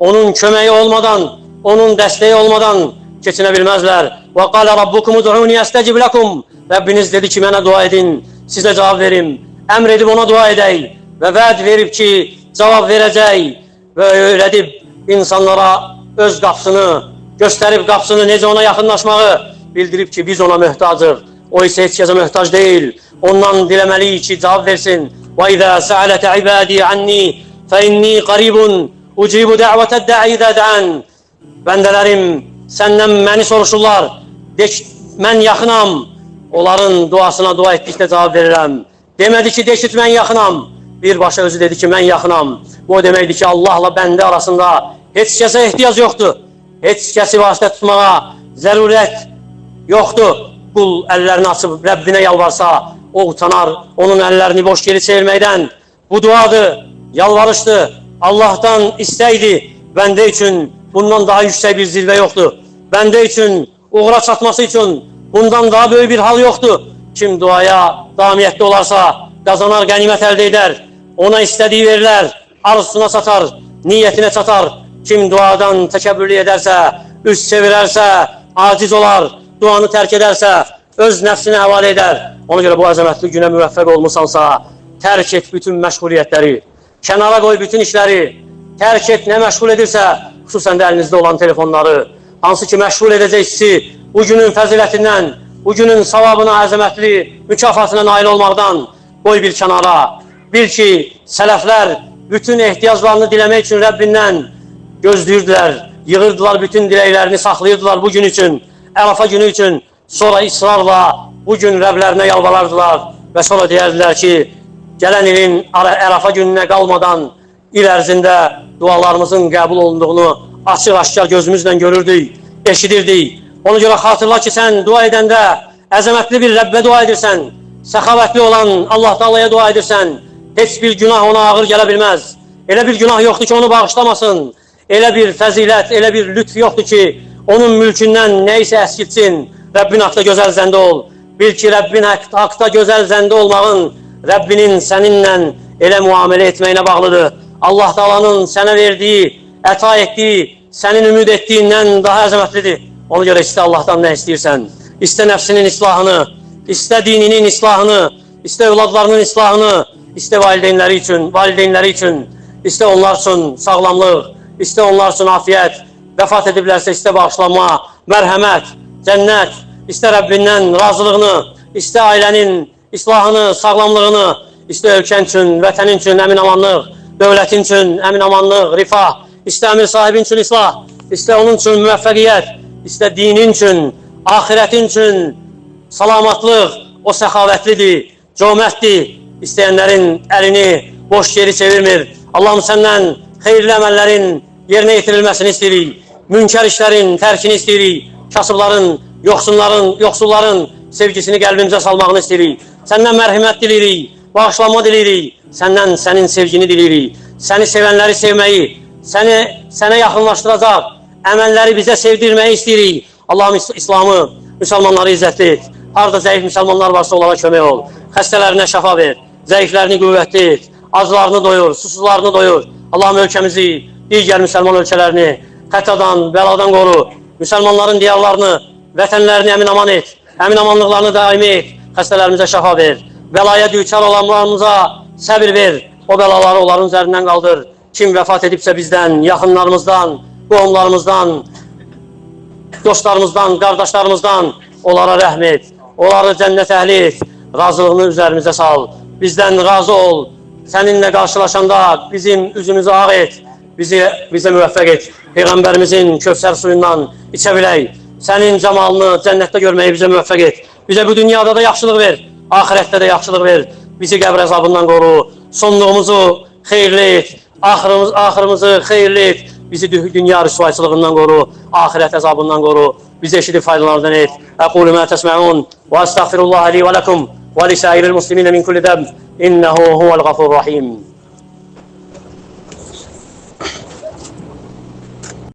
onun köməyi olmadan, onun dəstəyi olmadan keçinə bilməzlər. Və qalə rabbukum ud'uni estecib lakum. Rəbbiniz dedi ki, mənə dua edin, sizə cavab verim. Əmr edib ona dua edək və vəd verib ki, cavab verəcək və öyrədib insanlara öz qapısını, göstərib qapısını, necə ona yaxınlaşmağı bildirib ki, biz ona möhtacıq. O isə heç kəsə möhtac deyil. Ondan diləməliyik ki, cavab versin. Və izə səələkə ibadī anni fə inni qaribun ucibu də'vətəd də'i izə də'ən. Bəndələrim səndən məni soruşurlar. De ki, mən yaxınam. Onların duasına dua etdikdə cavab verirəm. Demədi ki, de ki, mən yaxınam. Birbaşa özü dedi ki, mən yaxınam. Bu deməkdir ki, Allahla bəndə arasında heç kəsə ehtiyac yoxdur. Heç kəsi vasitə tutmağa zərurət yoxdur. Qul əllərini açıb Rəbbinə yalvarsa, o utanar, onun əllərini boş geri çevirməkdən. Bu duadır, yalvarışdır, Allah'tan istəkdir. Bəndə üçün bundan daha yüksək bir zirvə yoxdur. Bəndə üçün, uğra çatması üçün bundan daha böyük bir hal yoxdur. Kim duaya davamiyyətli olarsa, qazanar, qənimət əldə edər. Ona istədiyi verilər, arzusuna çatar, niyyətinə çatar. Kim duadan təkəbbürlü edərsə, üst çevirərsə, aciz olar, duanı tərk edərsə, öz nəfsinə həvalə edər. Ona görə bu əzəmətli günə müvəffəq olmuşsansa, tərk et bütün məşğuliyyətləri, kənara qoy bütün işləri, tərk et nə məşğul edirsə, xüsusən də əlinizdə olan telefonları, hansı ki məşğul edəcək sizi bu günün fəzilətindən, bu günün savabına, əzəmətli mükafatına nail olmaqdan qoy bir kənara. Bil ki, sələflər bütün ehtiyaclarını diləmək üçün Rəbbindən gözləyirdilər, yığırdılar bütün diləklərini, saxlayırdılar bu gün üçün, Ərafa günü üçün, sonra israrla bu gün Rəblərinə yalvarardılar və sonra deyərdilər ki, gələn ilin Ərafa gününə qalmadan il ərzində dualarımızın qəbul olunduğunu açıq-aşkar gözümüzlə görürdük, eşidirdik. Ona görə xatırla ki, sən dua edəndə əzəmətli bir Rəbbə dua edirsən, səxavətli olan Allah Taala'ya dua edirsən, heç bir günah ona ağır gələ bilməz. Elə bir günah yoxdur ki, onu bağışlamasın. Elə bir fəzilət, elə bir lütf yoxdur ki, onun mülkündən nə isə əskilsin. Rəbbin haqda gözəl zəndə ol. Bil ki, Rəbbin haqda gözəl zəndə olmağın Rəbbinin səninlə elə müamilə etməyinə bağlıdır. Allah Taala'nın sənə verdiyi, əta etdiyi, sənin ümid etdiyindən daha əzəmətlidir. Ona görə istə Allahdan nə istəyirsən. İstə nəfsinin islahını, istə dininin islahını, istə övladlarının islahını, istə valideynləri üçün, istə onlar üçün sağlamlıq, istə onlar üçün afiyət, vəfat ediblərsə istə bağışlanma, mərhəmət, cənnət, istə Rəbbindən razılığını, istə ailənin islahını, sağlamlığını, istə ölkən üçün, vətənin üçün əmin-amanlıq, dövlətin üçün əmin-amanlıq, rifah, istə əmir sahibin üçün islah, istə onun üçün müvəffəqiyyət, istə dinin üçün, axirətin üçün salamatlıq, o səxavətlidir, cömərtdir, istəyənlərin əlini boş geri çevirmir. Allah'ım səndən xeyirli əməllərin yerinə yetirilməsini istəyirik, münkər işlərin tərkini istəyirik, kasıbların, yoxsulların sevgisini qəlbimizə salmağını istəyirik. Səndən mərhəmət diləyirik, bağışlanma diləyirik, səndən sənin sevgini diləyirik, səni sevənləri sevməyi, sənə yaxınlaşdıracaq əməlləri bizə sevdirməyi istəyirik. Allah'ım İslamı, müsəlmanları izzətli et. Harada zəif müsəlmanlar varsa onlara kömək ol. Xəstələrinə şəfa ver, zəiflərini qüvvətli et, acılarını doyur, susuzlarını doyur. Allah'ım ölkəmizi, digər müsəlman ölkələrini xətadan, bəladan qoru. Müsəlmanların diyarlarını, vətənlərini əmin-aman et, əmin-amanlıqlarını daimi et, xəstələrimizə şəfa ver. Bəlaya düçar olanlarımıza səbir ver, o bəlaları onların üzərindən qaldır. Kim vəfat edibsə bizdən, yaxınlarımızdan, qohumlarımızdan, dostlarımızdan, qardaşlarımızdan onlara rəhm et, onları cənnət əhli et, razılığını üzərimizə sal, bizdən razı ol, səninlə qarşılaşanda bizim üzümüzü ağ et, bizə müvəffəq et, Peyğəmbərimizin Kövsər suyundan içə bilək, sənin camalını cənnətdə görməyi bizə müvəffəq et, bizə bu dünyada da yaxşılıq ver, ahirətdə də yaxşılıq ver, bizi qəbr əzabından qoru, sonluğumuzu xeyirli et, axırımızı xeyirli et, bizi dünya rüsvayçılığından qoru, ahirət əzabından qoru, bizi eşidib faydalardan et. Əqulu mə təsmə'un və əstəğfirullah li və ləkum və li səiril muslimin min kulli dəb, innəhu huvəl-ğafur-rahim.